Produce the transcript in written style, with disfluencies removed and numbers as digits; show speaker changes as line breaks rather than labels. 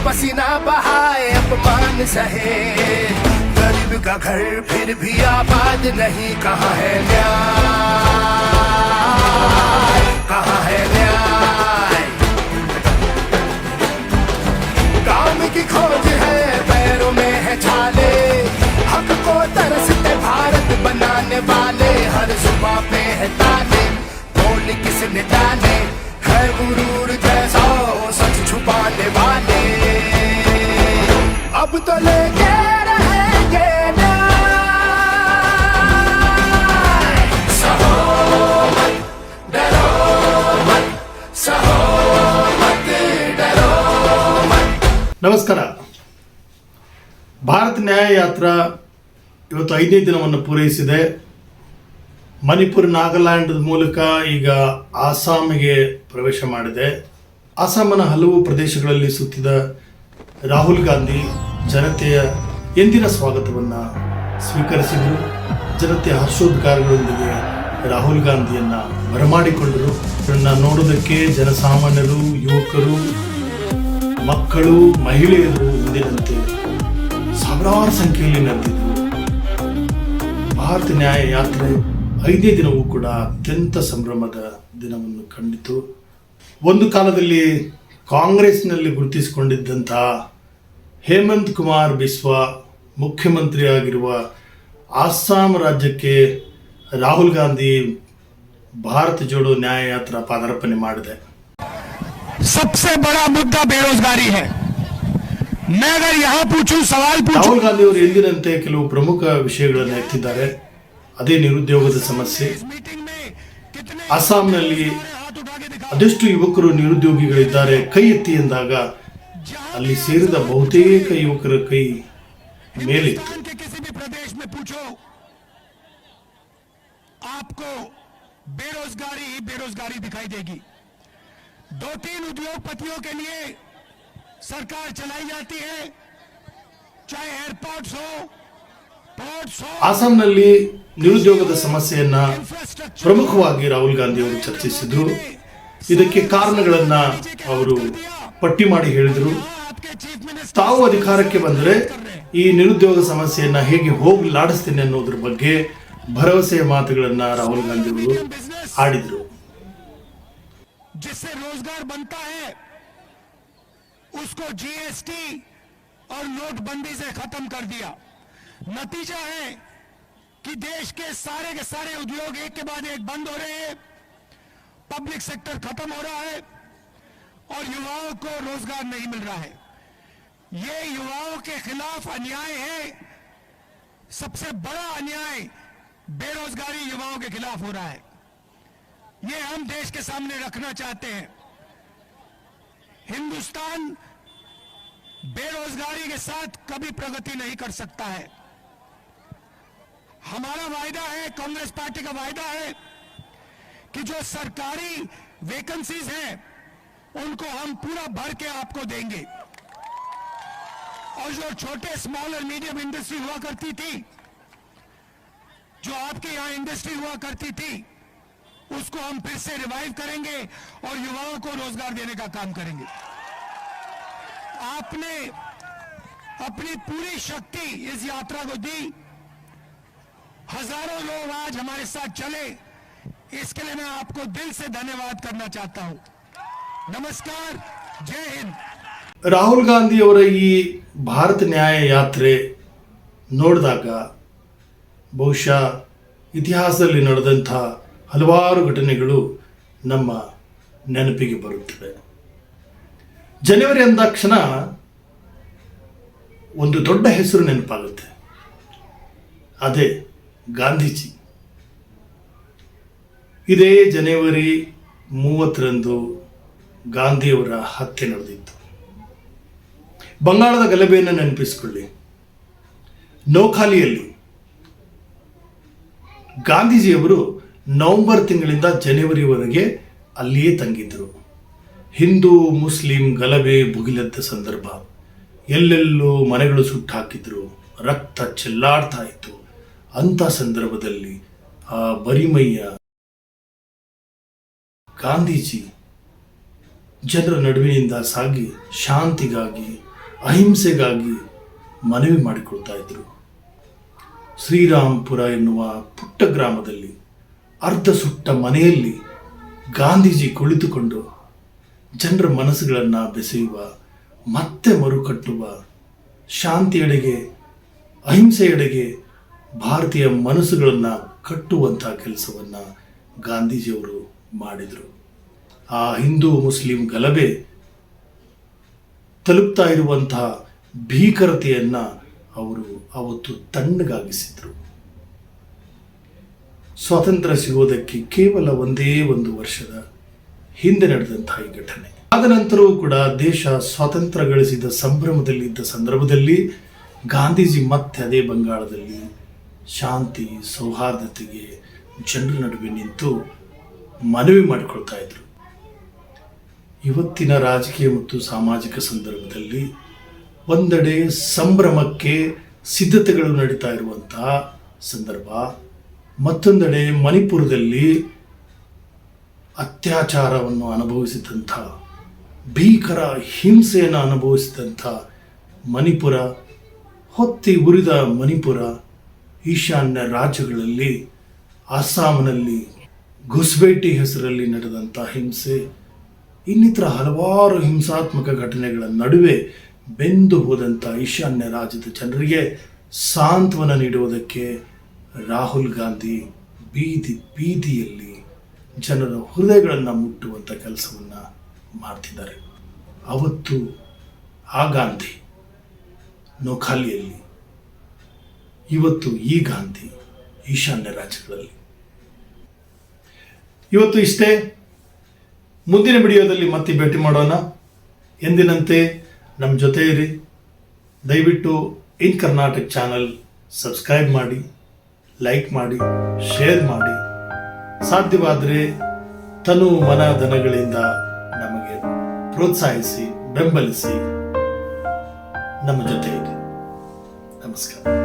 पसीना बहाए अपमान सहे, गरीब का घर फिर भी आबाद नहीं। कहाँ है न्याय, कहाँ है न्याय? काम की खोज है, पैरों में है छाले, हक को तरसते भारत बनाने वाले। हर सुबह पे है ताले, बोल किसने डाले, है गुरूर जैसा सच छुपाने वाले। अब तो लेके रहेंगे न्याय, सहो मत डरो मत, सहो मत डरो मत।
ನಮಸ್ಕಾರ. ಭಾರತ್ ನ್ಯಾಯ ಯಾತ್ರಾ ಇವತ್ತು 5ನೇ ದಿನವನ್ನು ಪೂರೈಸಿದೆ. ಮಣಿಪುರ, ನಾಗಾಲ್ಯಾಂಡ್ ಮೂಲಕ ಈಗ ಆಸಾಮಿಗೆ ಪ್ರವೇಶ ಮಾಡಿದೆ. ಆಸಾಮನ ಹಲವು ಪ್ರದೇಶಗಳಲ್ಲಿ ಸುತ್ತಿದ ರಾಹುಲ್ ಗಾಂಧಿ ಜನತೆಯ ಎಂದಿನ ಸ್ವಾಗತವನ್ನು ಸ್ವೀಕರಿಸಿದರು. ಜನತೆಯ ಹರ್ಷೋದ್ಗಾರಗಳೊಂದಿಗೆ ರಾಹುಲ್ ಗಾಂಧಿಯನ್ನು ಬರಮಾಡಿಕೊಂಡರು. ಇವರನ್ನು ನೋಡೋದಕ್ಕೆ ಜನಸಾಮಾನ್ಯರು, ಯುವಕರು, ಮಕ್ಕಳು, ಮಹಿಳೆಯರು ಎಂದಿನಂತೆ ಸಾವಿರಾರು ಸಂಖ್ಯೆಯಲ್ಲಿ ನೆರೆದಿದ್ದರು. ಭಾರತ ನ್ಯಾಯ ಯಾತ್ರೆ 5ನೇ ದಿನವೂ ಕೂಡ ಅತ್ಯಂತ ಸಂಭ್ರಮದ ದಿನವನ್ನು ಕಂಡಿತು. ಒಂದು ಕಾಲದಲ್ಲಿ ಕಾಂಗ್ರೆಸ್ನಲ್ಲಿ ಗುರುತಿಸಿಕೊಂಡಿದ್ದಂತಹ ಹೇಮಂತ್ ಕುಮಾರ್ ಬಿಸ್ವಾ ಮುಖ್ಯಮಂತ್ರಿಯಾಗಿರುವ ಅಸ್ಸಾಂ ರಾಜ್ಯಕ್ಕೆ ರಾಹುಲ್ ಗಾಂಧಿ ಭಾರತ ಜೋಡೋ ನ್ಯಾಯ ಯಾತ್ರಾ ಪಾದಾರ್ಪಣೆ ಮಾಡಿದೆ.
सबसे बड़ा मुद्दा बेरोजगारी है. मैं अगर यहाँ पूछूं, सवाल पूछूं,
ರಾಹುಲ್ ಗಾಂಧಿ ಅವರು ಎಂದಿನಂತೆ ಕೆಲವು ಪ್ರಮುಖ ವಿಷಯಗಳನ್ನು ಎತ್ತಿದ್ದಾರೆ. ಅದೇ ನಿರುದ್ಯೋಗದ ಸಮಸ್ಯೆ. ಅಸ್ಸಾಂನಲ್ಲಿ ಅದೆಷ್ಟು ಯುವಕರು ನಿರುದ್ಯೋಗಿಗಳಿದ್ದಾರೆ ಕೈ ಎತ್ತಿ ಎಂದಾಗ ಅಲ್ಲಿ ಸೇರಿದ ಬಹುತೇಕ ಯುವಕರ ಕೈ ಮೇಲಿತ್ತು.
किसी भी प्रदेश में पूछो, आपको बेरोजगारी ही बेरोजगारी दिखाई देगी. 2-3 उद्योगपतियों के लिए सरकार चलाई जाती है, चाहे एयरपोर्ट्स हो, पोर्ट्स हो.
ಅಸ್ಸಾಂನಲ್ಲಿ ನಿರುದ್ಯೋಗದ ಸಮಸ್ಯೆಯನ್ನ ಪ್ರಮುಖವಾಗಿ ರಾಹುಲ್ ಗಾಂಧಿ ಅವರು ಚರ್ಚಿಸಿದ್ರು. ಇದಕ್ಕೆ ಕಾರಣಗಳನ್ನ ಅವರು ಪಟ್ಟಿ ಮಾಡಿ ಹೇಳಿದರು. ತಾವು ಅಧಿಕಾರಕ್ಕೆ ಬಂದರೆ ಈ ನಿರುದ್ಯೋಗ ಸಮಸ್ಯೆಯನ್ನ ಹೇಗೆ ಹೋಗಲಾಡಿಸ್ತೀನಿ ಅನ್ನೋದ್ರ ಬಗ್ಗೆ ಭರವಸೆಯ ಮಾತುಗಳನ್ನ ರಾಹುಲ್ ಗಾಂಧಿ ಅವರು ಆಡಿದರು.
जिससे रोजगार बनता है उसको जीएसटी और नोटबंदी से खत्म कर दिया. नतीजा है कि देश के सारे उद्योग एक के बाद एक बंद हो रहे हैं, पब्लिक सेक्टर खत्म हो रहा है और युवाओं को रोजगार नहीं मिल रहा है. ये युवाओं के खिलाफ अन्याय है. सबसे बड़ा अन्याय बेरोजगारी युवाओं के खिलाफ हो रहा है. ये हम देश के सामने रखना चाहते हैं. हिंदुस्तान बेरोजगारी के साथ कभी प्रगति नहीं कर सकता है. हमारा वायदा है, कांग्रेस पार्टी का वायदा है कि जो सरकारी वैकेंसीज हैं उनको हम पूरा भर के आपको देंगे. और जो छोटे स्मॉल और मीडियम इंडस्ट्री हुआ करती थी, जो आपके यहां इंडस्ट्री हुआ करती थी, उसको हम फिर से रिवाइव करेंगे और युवाओं को रोजगार देने का काम करेंगे. आपने अपनी पूरी शक्ति इस यात्रा को दी. हजारों लोग आज हमारे साथ चले, इसके लिए मैं आपको दिल से धन्यवाद करना चाहता हूं. नमस्कार, जय हिंद.
ರಾಹುಲ್ ಗಾಂಧಿ ಅವರ ಈ ಭಾರತ ನ್ಯಾಯ ಯಾತ್ರೆ ನೋಡಿದಾಗ ಬಹುಶಃ ಇತಿಹಾಸದಲ್ಲಿ ನಡೆದಂಥ ಹಲವಾರು ಘಟನೆಗಳು ನಮ್ಮ ನೆನಪಿಗೆ ಬರುತ್ತವೆ. ಜನವರಿ ಅಂದಾಕ್ಷಣ ಒಂದು ದೊಡ್ಡ ಹೆಸರು ನೆನಪಾಗುತ್ತೆ. ಅದೇ ಗಾಂಧೀಜಿ. ಇದೇ ಜನವರಿ 30ರಂದು ಗಾಂಧಿಯವರ ಹತ್ಯೆ ನಡೆದಿತ್ತು. ಬಂಗಾಳದ ಗಲಭೆಯನ್ನು ನೆನಪಿಸಿಕೊಳ್ಳಿ. ನೌಖಾಲಿಯಲ್ಲಿ ಗಾಂಧೀಜಿಯವರು ನವೆಂಬರ್ ತಿಂಗಳಿಂದ ಜನವರಿವರೆಗೆ ಅಲ್ಲಿಯೇ ತಂಗಿದ್ದರು. ಹಿಂದೂ ಮುಸ್ಲಿಂ ಗಲಭೆ ಭುಗಿಲೆದ್ದ ಸಂದರ್ಭ. ಎಲ್ಲೆಲ್ಲೂ ಮನೆಗಳು ಸುಟ್ಟು ಹಾಕಿದ್ರು, ರಕ್ತ ಚೆಲ್ಲಾಡ್ತಾ ಇತ್ತು. ಅಂಥ ಸಂದರ್ಭದಲ್ಲಿ ಆ ಬರಿಮೈಯ ಗಾಂಧೀಜಿ ಜನರ ನಡುವಿನಿಂದ ಸಾಗಿ ಶಾಂತಿಗಾಗಿ ಅಹಿಂಸೆಗಾಗಿ ಮನವಿ ಮಾಡಿಕೊಳ್ತಾ ಇದ್ರು. ಶ್ರೀರಾಮ್ಪುರ ಎನ್ನುವ ಪುಟ್ಟ ಗ್ರಾಮದಲ್ಲಿ ಅರ್ಧ ಸುಟ್ಟ ಮನೆಯಲ್ಲಿ ಗಾಂಧೀಜಿ ಕುಳಿತುಕೊಂಡು ಜನರ ಮನಸ್ಸುಗಳನ್ನು ಬೆಸೆಯುವ, ಮತ್ತೆ ಮರುಕಟ್ಟುವ, ಶಾಂತಿಯೆಡೆಗೆ, ಅಹಿಂಸೆಯೆಡೆಗೆ ಭಾರತೀಯ ಮನಸ್ಸುಗಳನ್ನು ಕಟ್ಟುವಂತಹ ಕೆಲಸವನ್ನು ಗಾಂಧೀಜಿಯವರು ಮಾಡಿದರು. ಆ ಹಿಂದೂ ಮುಸ್ಲಿಂ ಗಲಭೆ ತಲುಪ್ತಾ ಇರುವಂತಹ ಭೀಕರತೆಯನ್ನು ಅವರು ಅವತ್ತು ತಣ್ಣಗಾಗಿಸಿದರು. ಸ್ವಾತಂತ್ರ್ಯ ಸಿಗೋದಕ್ಕೆ ಕೇವಲ ಒಂದೇ ಒಂದು ವರ್ಷದ ಹಿಂದೆ ನಡೆದಂತಹ ಈ ಘಟನೆ. ಆದ ನಂತರವೂ ಕೂಡ ದೇಶ ಸ್ವಾತಂತ್ರ್ಯ ಗಳಿಸಿದ ಸಂಭ್ರಮದಲ್ಲಿದ್ದ ಸಂದರ್ಭದಲ್ಲಿ ಗಾಂಧೀಜಿ ಮತ್ತೆ ಅದೇ ಬಂಗಾಳದಲ್ಲಿ ಶಾಂತಿ ಸೌಹಾರ್ದತೆಗೆ ಜನರ ನಡುವೆ ನಿಂತು ಮನವಿ ಮಾಡಿಕೊಳ್ತಾ ಇದ್ರು. ಇವತ್ತಿನ ರಾಜಕೀಯ ಮತ್ತು ಸಾಮಾಜಿಕ ಸಂದರ್ಭದಲ್ಲಿ ಒಂದೆಡೆ ಸಂಭ್ರಮಕ್ಕೆ ಸಿದ್ಧತೆಗಳು ನಡೀತಾ ಇರುವಂತಹ ಸಂದರ್ಭ, ಮತ್ತೊಂದೆಡೆ ಮಣಿಪುರದಲ್ಲಿ ಅತ್ಯಾಚಾರವನ್ನು ಅನುಭವಿಸಿದಂಥ, ಭೀಕರ ಹಿಂಸೆಯನ್ನು ಅನುಭವಿಸಿದಂಥ ಮಣಿಪುರ, ಹೊತ್ತಿ ಉರಿದ ಮಣಿಪುರ, ಈಶಾನ್ಯ ರಾಜ್ಯಗಳಲ್ಲಿ ಅಸ್ಸಾಂನಲ್ಲಿ ಗುಸ್ಬೇಟಿ ಹೆಸರಲ್ಲಿ ನಡೆದಂಥ ಹಿಂಸೆ, ಇನ್ನಿತರ ಹಲವಾರು ಹಿಂಸಾತ್ಮಕ ಘಟನೆಗಳ ನಡುವೆ ಬೆಂದು ಹೋದಂಥ ಈಶಾನ್ಯ ರಾಜ್ಯದ ಜನರಿಗೆ ಸಾಂತ್ವನ ನೀಡುವುದಕ್ಕೆ ರಾಹುಲ್ ಗಾಂಧಿ ಬೀದಿ ಬೀದಿಯಲ್ಲಿ ಜನರ ಹೃದಯಗಳನ್ನು ಮುಟ್ಟುವಂಥ ಕೆಲಸವನ್ನು ಮಾಡ್ತಿದ್ದಾರೆ. ಅವತ್ತು ಆ ಗಾಂಧಿ ನೋಖಾಲಿಯಲ್ಲಿ, ಇವತ್ತು ಈ ಗಾಂಧಿ ಈಶಾನ್ಯ ರಾಜ್ಯಗಳಲ್ಲಿ. ಇವತ್ತು ಇಷ್ಟೇ. ಮುಂದಿನ ವಿಡಿಯೋದಲ್ಲಿ ಮತ್ತೆ ಭೇಟಿ ಮಾಡೋಣ. ಎಂದಿನಂತೆ ನಮ್ಮ ಜೊತೆ ಇರಿ. ದಯವಿಟ್ಟು ಇನ್ ಕರ್ನಾಟಕ ಚಾನಲ್ ಸಬ್ಸ್ಕ್ರೈಬ್ ಮಾಡಿ, ಲೈಕ್ ಮಾಡಿ, ಶೇರ್ ಮಾಡಿ. ಸಾಧ್ಯವಾದರೆ ತನು ಮನ ಧನಗಳಿಂದ ನಮಗೆ ಪ್ರೋತ್ಸಾಹಿಸಿ, ಬೆಂಬಲಿಸಿ, ನಮ್ಮ ಜೊತೆ ಇರಿ. ನಮಸ್ಕಾರ.